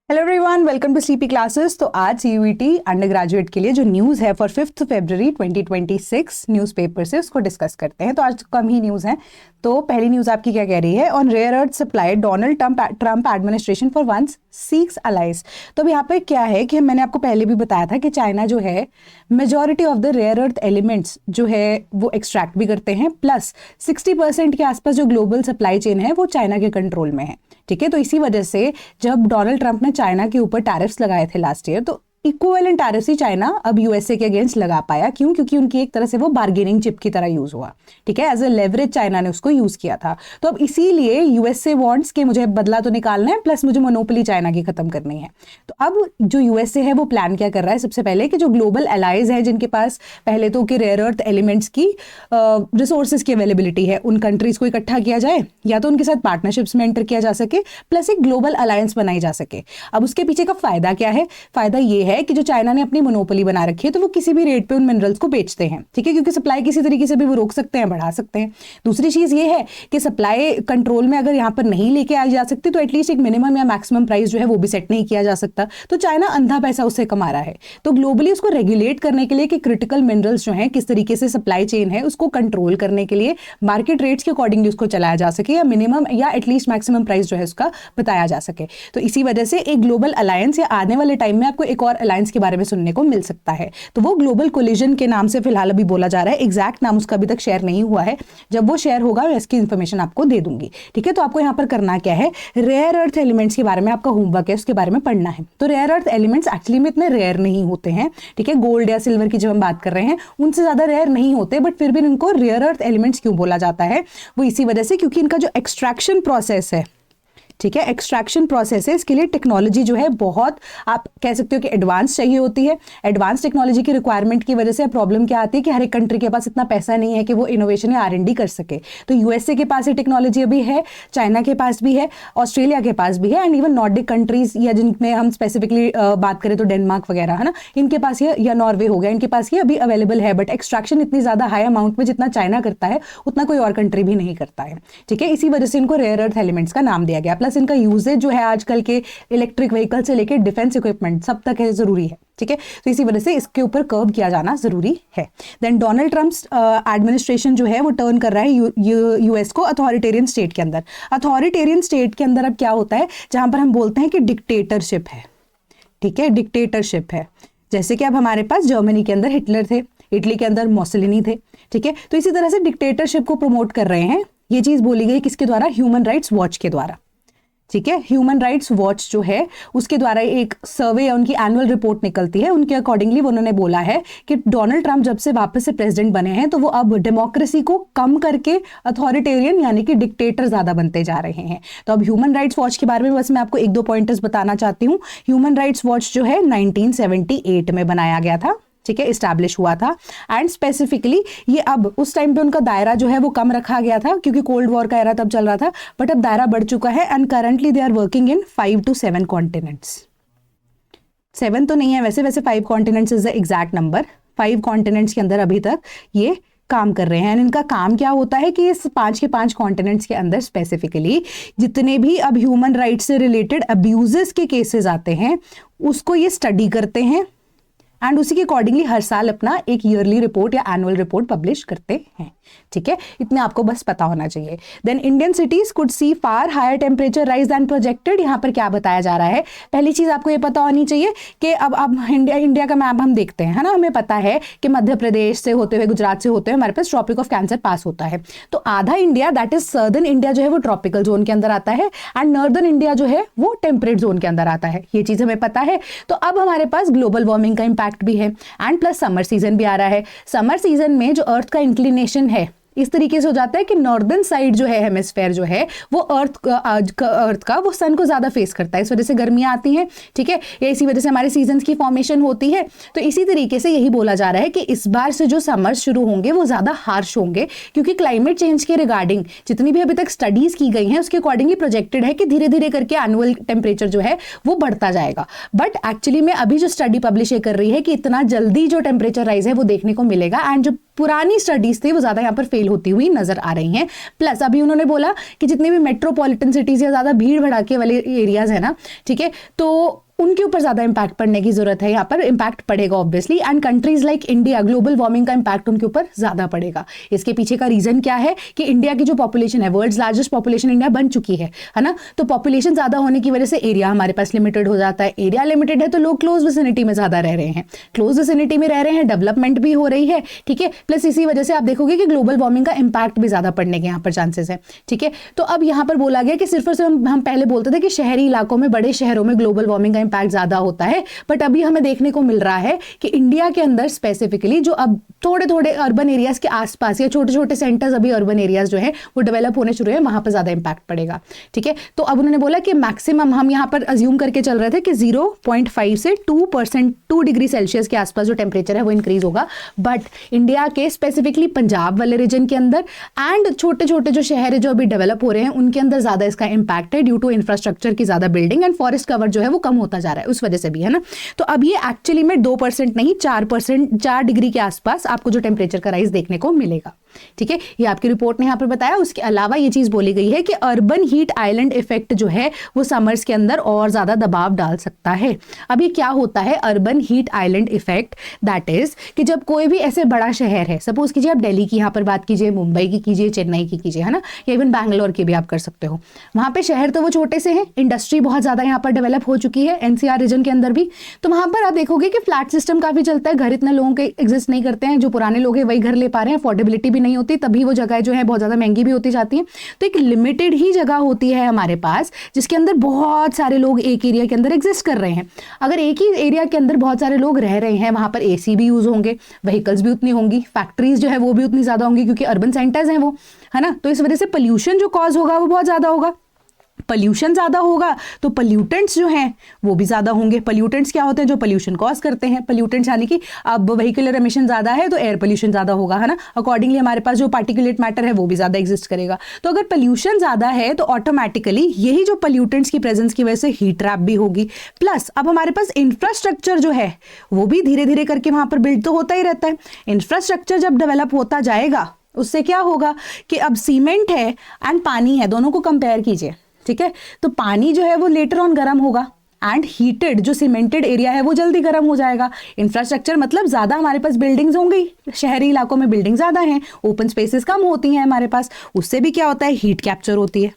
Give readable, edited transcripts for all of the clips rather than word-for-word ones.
Hello everyone, welcome to sleepy classes. तो आज CUET under graduate के लिए जो न्यूज़ है फॉर 5 फरवरी 2026 न्यूज़पेपर से उसको डिस्कस करते हैं। तो आज कम ही न्यूज़ हैं। तो पहली न्यूज़ आपकी क्या कह रही है? On rare earth supply Donald Trump administration for once seeks allies. तो अब यहाँ पे क्या है कि मैंने आपको पहले भी बताया था कि चाइना जो है majority of the rare earth elements जो है वो एक्सट्रैक्ट भी करते हैं, प्लस 60% के आसपास जो ग्लोबल सप्लाई चेन है वो चाइना के कंट्रोल में है। ठीक है, तो इसी वजह से जब डोनाल्ड ट्रंप ने चाइना के ऊपर टैरिफ्स लगाए थे लास्ट ईयर, तो इक्विवेलेंट टैरिफ्स ही चाइना अब यूएसए के अगेंस्ट लगा पाया। क्यों? क्योंकि उनकी एक तरह से वो बार्गेनिंग चिप की तरह यूज हुआ। ठीक है, एज ए लेवरेज चाइना ने उसको यूज किया था। तो अब इसीलिए यूएसए वांट्स कि मुझे बदला तो निकालना है, प्लस मुझे मोनोपोली चाइना की खत्म करनी है। तो अब जो यूएसए है वो प्लान क्या कर रहा है? सबसे पहले कि जो ग्लोबल अलाइज है जिनके पास पहले तो कि रेयर अर्थ एलिमेंट्स की रिसोर्सेज की अवेलेबिलिटी है, उन कंट्रीज को इकट्ठा किया जाए या तो उनके साथ पार्टनरशिप्स में एंटर किया जा सके, प्लस एक ग्लोबल अलायंस बनाई जा सके। अब उसके पीछे का फायदा क्या है? फायदा ये है कि जो चाइना ने अपनी मोनोपोली बना रखी है तो वो किसी भी रेट पे उन मिनरल्स को बेचते हैं। ठीक है, क्योंकि सप्लाई किसी तरीके से भी वो रोक सकते हैं, बढ़ा सकते हैं। दूसरी चीज ये है कि सप्लाई कंट्रोल में अगर यहाँ पर नहीं लेके आई जा सकती तो एटलीस्ट एक मिनिमम या मैक्सिमम प्राइस जो है वो भी सेट नहीं किया जा सकता। तो चाइना अंधा पैसा उससे कमा रहा है। तो ग्लोबली उसको रेगुलेट करने के लिए कि क्रिटिकल मिनरल्स जो है किस तरीके से सप्लाई चेन है उसको कंट्रोल करने के लिए मार्केट रेट्स के अकॉर्डिंगली उसको चलाया जा सके, या मिनिमम या एटलीस्ट मैक्सिमम प्राइस जो है उसका बताया जा सके। तो इसी वजह से एक ग्लोबल अलायंस या आने वाले टाइम में आपको एक और अलायंस के बारे में सुनने को मिल सकता है। तो वो ग्लोबल कोलिजन के नाम से फिलहाल अभी बोला जा रहा है। एग्जैक्ट नाम उसका अभी तक शेयर नहीं हुआ है। जब वो शेयर होगा मैं इसकी इंफॉर्मेशन आपको दे दूंगी। ठीक है, तो आपको यहाँ पर करना क्या है, रेयर अर्थ एलिमेंट्स के बारे में आपका होमवर्क है, उसके बारे में पढ़ना है। तो रेयर अर्थ एलिमेंट्स एक्चुअली में इतने रेयर नहीं होते हैं। ठीक है, गोल्ड या सिल्वर की जब हम बात कर रहे हैं उनसे ज्यादा रेयर नहीं होते, बट फिर भी इनको रेयर अर्थ एलिमेंट्स क्यों बोला जाता है? वो इसी वजह से क्योंकि इनका जो एक्सट्रैक्शन प्रोसेस है, ठीक है, एक्सट्रैक्शन प्रोसेस है, इसके लिए टेक्नोलॉजी जो है बहुत, आप कह सकते हो कि एडवांस चाहिए होती है। एडवांस टेक्नोलॉजी की रिक्वायरमेंट की वजह से प्रॉब्लम क्या आती है कि हर एक कंट्री के पास इतना पैसा नहीं है कि वो इनोवेशन या R&D कर सके। तो यूएसए के पास ये टेक्नोलॉजी अभी है, चाइना के पास भी है, ऑस्ट्रेलिया के पास भी है, एंड इवन नॉर्डिक कंट्रीज या जिनमें हम स्पेसिफिकली बात करें तो डेनमार्क वगैरह है ना, इनके पास ये, या नॉर्वे हो गया, इनके पास ये अभी अवेलेबल है। बट एक्सट्रैक्शन इतनी ज्यादा हाई अमाउंट में जितना चाइना करता है उतना कोई और कंट्री भी नहीं करता है। ठीक है, इसी वजह से इनको रेयर अर्थ एलिमेंट्स का नाम दिया गया। प्लस इनका यूजेज जो है आजकल के इलेक्ट्रिक व्हीकल से लेकर डिफेंस इक्विपमेंट सब तक है, जरूरी है। ठीक है, तो इसी वजह से इसके ऊपर कर्व किया जाना जरूरी है। देन डोनाल्ड ट्रम्प्स एडमिनिस्ट्रेशन जो है वो टर्न कर रहा है यूएस को अथॉरिटेरियन स्टेट के अंदर। अथॉरिटेरियन स्टेट के अंदर अब क्या होता है, जहां पर हम बोलते हैं कि डिक्टेटरशिप है। ठीक है, डिक्टेटरशिप है। जैसे कि अब हमारे पास जर्मनी के अंदर हिटलर थे, इटली के अंदर मोसोलिनी थे। ठीक है, तो इसी तरह से डिक्टेटरशिप को प्रमोट कर रहे हैं। ये चीज बोली गई किसके द्वारा? ह्यूमन राइट्स वॉच के द्वारा। ठीक है, ह्यूमन राइट्स वॉच जो है उसके द्वारा एक सर्वे या उनकी एनुअल रिपोर्ट निकलती है, उनके अकॉर्डिंगली उन्होंने बोला है कि डोनाल्ड ट्रंप जब से वापस से प्रेसिडेंट बने हैं तो वो अब डेमोक्रेसी को कम करके अथॉरिटेरियन यानी कि डिक्टेटर ज्यादा बनते जा रहे हैं। तो अब ह्यूमन राइट्स वॉच के बारे में बस मैं आपको एक दो पॉइंटर्स बताना चाहती हूँ। ह्यूमन राइट्स वॉच जो है 1978 में बनाया गया था। ठीक है, इस्टेब्लिश हुआ था, एंड स्पेसिफिकली ये अब उस टाइम पे उनका दायरा जो है वो कम रखा गया था क्योंकि कोल्ड वॉर का एरा तब चल रहा था, बट अब दायरा बढ़ चुका है and currently they are working in 5 to 7 continents. 7 तो नहीं है वैसे 5 continents is the exact number. 5 continents के अंदर अभी तक ये काम कर रहे हैं। एंड इनका काम क्या होता है कि इस 5 के 5 कॉन्टिनेंट्स के अंदर स्पेसिफिकली जितने भी अब ह्यूमन राइट्स से रिलेटेड अब्यूजेस के केसेस आते हैं उसको ये स्टडी करते हैं एंड उसी के अकॉर्डिंगली हर साल अपना एक ईयरली रिपोर्ट या एनुअल रिपोर्ट पब्लिश करते हैं। ठीक है, इतने आपको बस पता होना चाहिए। Then Indian cities could see far higher temperature rise than projected. यहाँ पर क्या बताया जा रहा है? पहली चीज आपको ये पता होनी चाहिए कि अब इंडिया का मैप हम देखते हैं, है ना, हमें पता है कि मध्य प्रदेश से होते हुए गुजरात से होते हुए हमारे पास ट्रॉपिक ऑफ कैंसर पास होता है। तो आधा India that is southern India जो है वो ट्रॉपिकल जोन के अंदर आता है एंड नॉर्दर्न इंडिया जो है वो टेम्परेट जोन के अंदर आता है। ये चीज हमें पता है। तो अब हमारे पास ग्लोबल वार्मिंग का इंपैक्ट भी है एंड प्लस समर सीजन भी आ रहा है। समर सीजन में जो अर्थ का इंक्लिनेशन है इस तरीके से हो जाता है कि नॉर्दर्न साइड जो है हेमिस्फेयर जो है वो अर्थ का वो सन को ज्यादा फेस करता है, इस वजह से गर्मियां आती हैं। ठीक है, या इसी वजह से हमारे सीजन्स की फॉर्मेशन होती है। तो इसी तरीके से यही बोला जा रहा है कि इस बार से जो समर्स शुरू होंगे वो ज्यादा हार्श होंगे क्योंकि क्लाइमेट चेंज के रिगार्डिंग जितनी भी अभी तक स्टडीज की गई हैं उसके अकॉर्डिंगली प्रोजेक्टेड है कि धीरे धीरे करके एनुअल टेम्परेचर जो है वो बढ़ता जाएगा। बट एक्चुअली में अभी जो स्टडी पब्लिश कर रही है कि इतना जल्दी जो टेम्परेचर राइज है वो देखने को मिलेगा एंड जो पुरानी स्टडीज थी वो ज़्यादा यहाँ पर फेल होती हुई नजर आ रही हैं। प्लस अभी उन्होंने बोला कि जितनी भी मेट्रोपॉलिटन सिटीज़ या ज़्यादा भीड़ भड़ाके वाले एरियाज़ है ना, ठीक है, तो उनके ऊपर ज़्यादा इंपैक्ट पड़ने की जरूरत है, यहाँ पर इंपैक्ट पड़ेगा obviously. And countries like India, global warming का इंपैक्ट उनके ऊपर ज़्यादा पड़ेगा। इसके पीछे का रीज़न क्या है कि इंडिया की जो पॉपुलेशन है, वर्ल्ड्स लार्जेस्ट पॉपुलेशन इंडिया बन चुकी है ना, तो पॉपुलेशन ज़्यादा होने की वजह से एरिया हमारे पास लिमिटेड हो जाता है। एरिया लिमिटेड है तो लोग क्लोज विसिनिटी में ज़्यादा रह रहे हैं, क्लोज विसिनिटी में रह रहे हैं, डेवलपमेंट भी हो रही है, ठीक है। प्लस इसी वजह से आप देखोगे कि ग्लोबल वार्मिंग का इंपैक्ट भी ज़्यादा पड़ने के यहाँ पर चांसेस है, ठीक है। तो अब यहाँ पर बोला गया कि सिर्फ और सिर्फ हम पहले बोलते थे कि शहरी इलाकों में, बड़े शहरों में ग्लोबल वार्मिंग का इंपैक्ट ज़्यादा होता है, बट अभी हमें देखने को मिल रहा है कि इंडिया के अंदर स्पेसिफिकली जो अब थोड़े थोड़े अर्बन एरियाज के आसपास या छोटे छोटे सेंटर्स अभी अर्बन एरियाज जो है वो डेवलप होने शुरू है, वहां पर ज्यादा इंपैक्ट पड़ेगा, ठीक है। तो अब उन्होंने बोला कि मैक्सिमम हम यहां पर अज्यूम करके चल रहे थे कि 0.5 से 2%, 2 डिग्री सेल्सियस के आसपास जो टेम्परेचर है वो इंक्रीज होगा, बट इंडिया के स्पेसिफिकली पंजाब वाले रीजन के अंदर एंड छोटे छोटे जो शहर है जो अभी डेवलप हो रहे हैं उनके अंदर ज्यादा इसका इंपैक्ट है, ड्यू टू इंफ्रास्ट्रक्चर की ज्यादा बिल्डिंग एंड फॉरेस्ट कवर जो है वो कम होता जा रहा है, उस वजह से भी, है ना। तो अब ये एक्चुअली में 2% नहीं 4%, 4 डिग्री के आसपास आपको जो टेम्परेचर का राइज देखने को मिलेगा, ठीक है। ये आपकी रिपोर्ट ने यहाँ पर बताया। उसके अलावा ये चीज बोली गई है कि अर्बन हीट आइलैंड इफेक्ट जो है वो समर्स के अंदर और ज्यादा दबाव डाल सकता है। अभी क्या होता है urban heat island effect, that is कि जब कोई भी ऐसे बड़ा शहर है, सपोज कीजिए आप दिल्ली की यहाँ पर बात कीजिए, मुंबई की कीजिए, चेन्नई की कीजिए, है ना, या इवन बैंगलोर की भी आप कर सकते हो, वहां पे शहर तो वो छोटे से हैं, इंडस्ट्री बहुत ज्यादा यहाँ पर डेवलप हो चुकी है, एनसीआर रीजन के अंदर भी, तो वहां पर आप देखोगे कि फ्लैट सिस्टम काफी चलता है, घर इतने लोगों के एग्जिस्ट नहीं करते हैं, जो पुराने लोग हैं वही घर ले पा रहे हैं, अफोर्डेबिलिटी भी नहीं होती, तभी वो जगह जो है बहुत ज्यादा महंगी भी होती जाती है। तो एक लिमिटेड ही जगह होती है हमारे पास जिसके अंदर बहुत सारे लोग एक एरिया के अंदर एग्जिस्ट कर रहे हैं। अगर एक ही एरिया के अंदर बहुत सारे लोग रह रहे हैं, वहां पर एसी भी यूज होंगे, व्हीकल्स भी उतनी होंगी, फैक्ट्रीज जो है वो भी उतनी ज्यादा होंगी, क्योंकि अर्बन सेंटर्स हैं वो, है ना। तो इस वजह से पोल्यूशन जो कॉज होगा वो बहुत ज्यादा होगा। पोल्यूशन ज्यादा होगा तो पोल्यूटेंट्स जो हैं वो भी ज्यादा होंगे। पोल्यूटेंट्स क्या होते हैं? जो पोल्यूशन कॉज करते हैं। पोल्यूटेंट्स यानी कि अब व्हीकुलर एमिशन ज्यादा है तो एयर पोल्यूशन ज्यादा होगा, है ना। अकॉर्डिंगली हमारे पास जो पार्टिकुलेट मैटर है वो भी ज्यादा एग्जिस्ट करेगा। तो अगर पोल्यूशन ज्यादा है तो ऑटोमेटिकली यही जो पोल्यूटेंट्स की प्रेजेंस की वजह से हीट ट्रैप भी होगी। प्लस अब हमारे पास इंफ्रास्ट्रक्चर जो है वो भी धीरे धीरे करके वहां पर बिल्ड तो होता ही रहता है। इंफ्रास्ट्रक्चर जब डेवलप होता जाएगा उससे क्या होगा कि अब सीमेंट है एंड पानी है, दोनों को कंपेयर कीजिए, ठीक है। तो पानी जो है वो लेटर ऑन गर्म होगा एंड हीटेड जो सीमेंटेड एरिया है वो जल्दी गर्म हो जाएगा। इंफ्रास्ट्रक्चर मतलब ज्यादा हमारे पास बिल्डिंग्स होंगी, शहरी इलाकों में बिल्डिंग ज्यादा हैं, ओपन स्पेसेस कम होती हैं हमारे पास, उससे भी क्या होता है हीट कैप्चर होती है,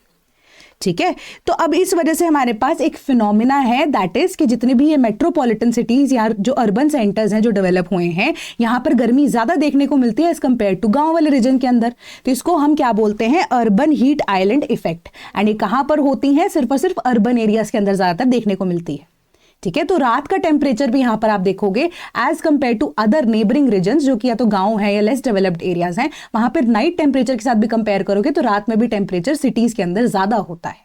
ठीक है। तो अब इस वजह से हमारे पास एक फिनोमिना है, दैट इज कि जितने भी ये मेट्रोपॉलिटन सिटीज या जो अर्बन सेंटर्स हैं जो डेवलप हुए हैं, यहाँ पर गर्मी ज्यादा देखने को मिलती है एज कंपेयर टू गांव वाले रीजन के अंदर। तो इसको हम क्या बोलते हैं? Urban heat island effect. And ये कहां पर होती है? सिर्फ और सिर्फ अर्बन एरियाज के अंदर ज्यादातर देखने को मिलती है, ठीक है। तो रात का टेम्परेचर भी यहां पर आप देखोगे as compared to other neighbouring regions जो कि या तो गांव है या लेस डेवलप्ड एरियाज हैं, वहां पर नाइट टेम्परेचर के साथ भी कंपेयर करोगे तो रात में भी टेम्परेचर सिटीज के अंदर ज्यादा होता है,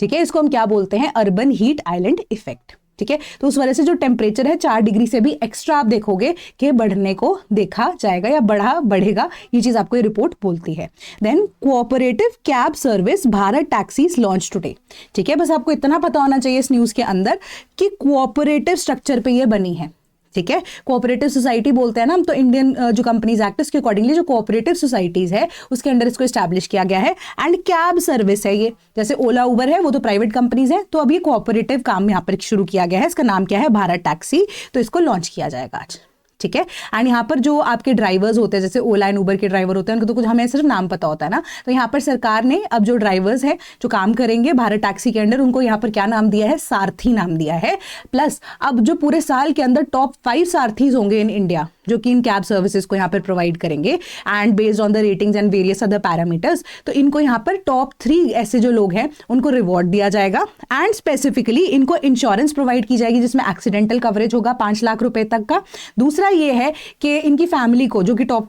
ठीक है। इसको हम क्या बोलते हैं? अर्बन हीट आइलैंड इफेक्ट, ठीक है। तो उस वजह से जो टेम्परेचर है 4 डिग्री से भी एक्स्ट्रा आप देखोगे कि बढ़ने को देखा जाएगा या बढ़ेगा, ये चीज आपको ये रिपोर्ट बोलती है। Then cooperative cab service Bharat taxis launch today, ठीक है। बस आपको इतना पता होना चाहिए इस न्यूज के अंदर कि कोऑपरेटिव स्ट्रक्चर पे ये बनी है, ठीक है। कोऑपरेटिव सोसाइटी बोलते हैं ना हम, तो इंडियन जो कंपनीज एक्ट उसके अकॉर्डिंगली जो कोऑपरेटिव सोसाइटीज है उसके अंडर इसको एस्टैब्लिश किया गया है। एंड कैब सर्विस है ये, जैसे ओला उबर है वो तो प्राइवेट कंपनीज है, तो अब ये कोऑपरेटिव काम यहाँ पर शुरू किया गया है। इसका नाम क्या है? भारत टैक्सी। तो इसको लॉन्च किया जाएगा आज, ठीक है। एंड यहाँ पर जो आपके ड्राइवर्स होते हैं, जैसे ओला एंड उबर के ड्राइवर होते हैं, उनको तो कुछ हमें सिर्फ नाम पता होता है ना, तो यहाँ पर सरकार ने अब जो ड्राइवर्स हैं जो काम करेंगे भारत टैक्सी के अंडर, उनको यहाँ पर क्या नाम दिया है? सारथी नाम दिया है। प्लस अब जो पूरे साल के अंदर टॉप 5 सारथीज होंगे इन इंडिया जो कि इन कैब सर्विसेज को यहाँ पर प्रोवाइड करेंगे and based on the ratings and various other parameters, तो इनको यहाँ पर टॉप 3 ऐसे जो लोग हैं उनको रिवॉर्ड दिया जाएगा। एंड स्पेसिफिकली इनको इंश्योरेंस प्रोवाइड की जाएगी जिसमें एक्सीडेंटल कवरेज होगा 5 लाख रुपए तक का। दूसरा ये है कि इनकी फैमिली को, जो कि टॉप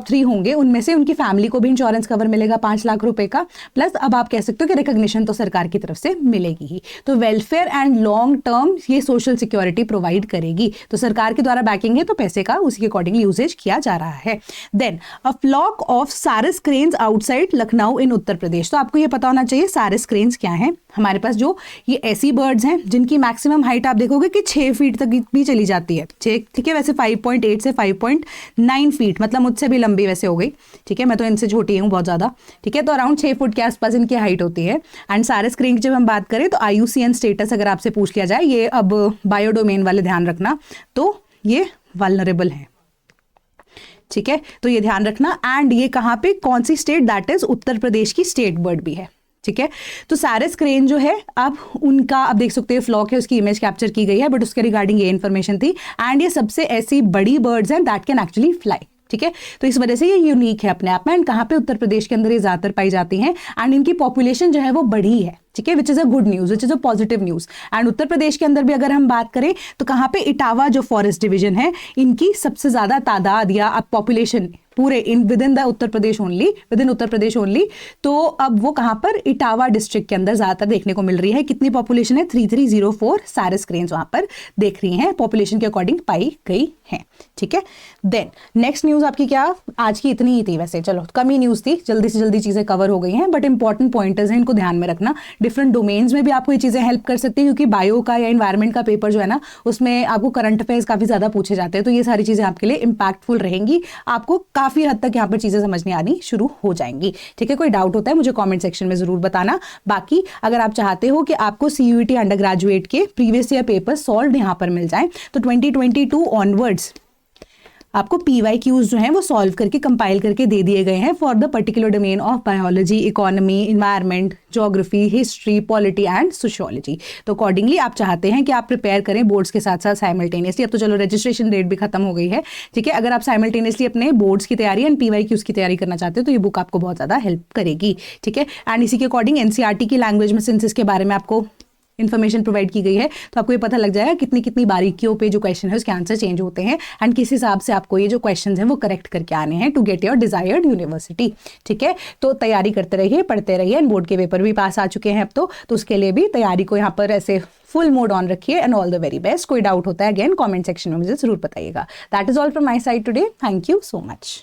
3 होंगे उनमें से उनकी फैमिली को भी इंश्योरेंस कवर मिलेगा 5 लाख रुपए का। प्लस अब आप कह सकते हो कि रिकॉग्निशन तो सरकार की तरफ से मिलेगी ही, तो वेलफेयर एंड लॉन्ग टर्म ये सोशल सिक्योरिटी प्रोवाइड करेगी। तो सरकार के द्वारा बैकिंग है तो पैसे का उसी के अकॉर्डिंगली यूजेज किया जा रहा है। देन अ फ्लॉक ऑफ सारस क्रेन्स आउटसाइड लखनऊ इन उत्तर प्रदेश। तो आपको ये पता होना चाहिए सारस क्रेन्स क्या है। हमारे पास जो ये ऐसी बर्ड्स हैं जिनकी मैक्सिमम हाइट आप देखोगे कि 6 फीट तक भी चली जाती है, ठीक है। वैसे 5.8 से 5.9 फीट, मतलब मुझसे भी लंबी वैसे हो गई, ठीक है। मैं तो इनसे छोटी हूँ बहुत ज़्यादा, ठीक है। तो अराउंड 6 फुट के आसपास इनकी हाइट होती है। एंड सारस क्रेन की जब हम बात करें तो IUCN स्टेटस अगर आपसे पूछ लिया जाए, ये अब बायोडोमेन वाले ध्यान रखना, तो ये वल्नरेबल है, ठीक है। तो ये ध्यान रखना। एंड ये कहाँ पे, कौन सी state, that is Uttar Pradesh की स्टेट बर्ड भी है, ठीक है। तो सारस क्रेन जो है, अब उनका आप देख सकते हो फ्लॉक है, उसकी इमेज कैप्चर की गई है, बट उसके रिगार्डिंग ये इन्फॉर्मेशन थी। एंड ये सबसे ऐसी बड़ी बर्ड्स हैं दैट कैन एक्चुअली फ्लाई, ठीक है। तो इस वजह से ये यूनिक है अपने आप में। एंड कहाँ पे, उत्तर प्रदेश के अंदर ये ज्यादातर पाई जाती हैं। एंड इनकी पॉपुलेशन जो है वो बढ़ी है, ठीक है, which is a good news, which is a positive news. And Uttar Pradesh के अंदर भी अगर हम बात करें तो कहाँ पे, इटावा जो फॉरेस्ट डिवीजन है, इनकी सबसे ज्यादा तादाद या अब पॉपुलेशन पूरे with in Uttar Pradesh only. तो अब वो कहाँ पर, इटावा डिस्ट्रिक्ट के अंदर ज्यादातर देखने को मिल रही है। कितनी पॉपुलेशन है, 3304 सारस क्रेन्स वहां पर देख रही हैं, पॉपुलेशन के अकॉर्डिंग पाई गई है, ठीक है। देन नेक्स्ट न्यूज आपकी क्या, आज की इतनी ही थी वैसे, चलो कम ही न्यूज थी, जल्दी से जल्दी चीजें कवर हो गई हैं, बट इंपॉर्टेंट पॉइंटर्स हैं, इनको ध्यान में रखना। डिफरेंट डोमेन्स में भी आपको ये चीजें हेल्प कर सकती है, क्योंकि बायो का या एनवायरमेंट का पेपर जो है ना, उसमें आपको करंट अफेयर्स काफी ज्यादा पूछे जाते हैं। तो ये सारी चीजें आपके लिए इंपैक्टफुल रहेंगी, आपको काफी हद तक यहाँ पर चीजें समझने आनी शुरू हो जाएंगी, ठीक है। कोई डाउट होता है मुझे कमेंट सेक्शन में जरूर बताना। बाकी अगर आप चाहते हो कि आपको CUET अंडर ग्रेजुएट के प्रीवियस ईयर पेपर सॉल्व यहाँ पर मिल जाए, तो 2022 ऑनवर्ड्स आपको PYQs जो हैं वो सॉल्व करके कंपाइल करके दे दिए गए हैं for the particular domain of biology, economy, environment, geography, history, polity and sociology. तो अकॉर्डिंगली आप चाहते हैं कि आप प्रिपेयर करें बोर्ड्स के साथ साथ साइमल्टेनियसली। अब तो चलो रजिस्ट्रेशन डेट भी खत्म हो गई है, ठीक है। अगर आप साइमल्टेनियसली अपने बोर्ड्स की तैयारी एंड PYQs की तैयारी करना चाहते हो तो ये बुक आपको बहुत ज़्यादा हेल्प करेगी, ठीक है। एंड इसी के अकॉर्डिंग NCERT की लैंग्वेज में सिंस इसके बारे में आपको इन्फॉर्मेशन प्रोवाइड की गई है, तो आपको ये पता लग जाएगा कितनी कितनी बारीकियों पे जो क्वेश्चन है उसके आंसर चेंज होते हैं, एंड किस हिसाब से आपको ये जो क्वेश्चन हैं वो करेक्ट करके आने हैं to get your desired university, ठीक है। तो तैयारी करते रहिए, पढ़ते रहिए। एंड बोर्ड के पेपर भी पास आ चुके हैं अब तो उसके लिए भी तैयारी को यहाँ पर ऐसे फुल मोड ऑन रखिए। And all the very best. कोई डाउट होता है अगेन कॉमेंट सेक्शन में मुझे जरूर बताइएगा। That is all from my side today. Thank you so much.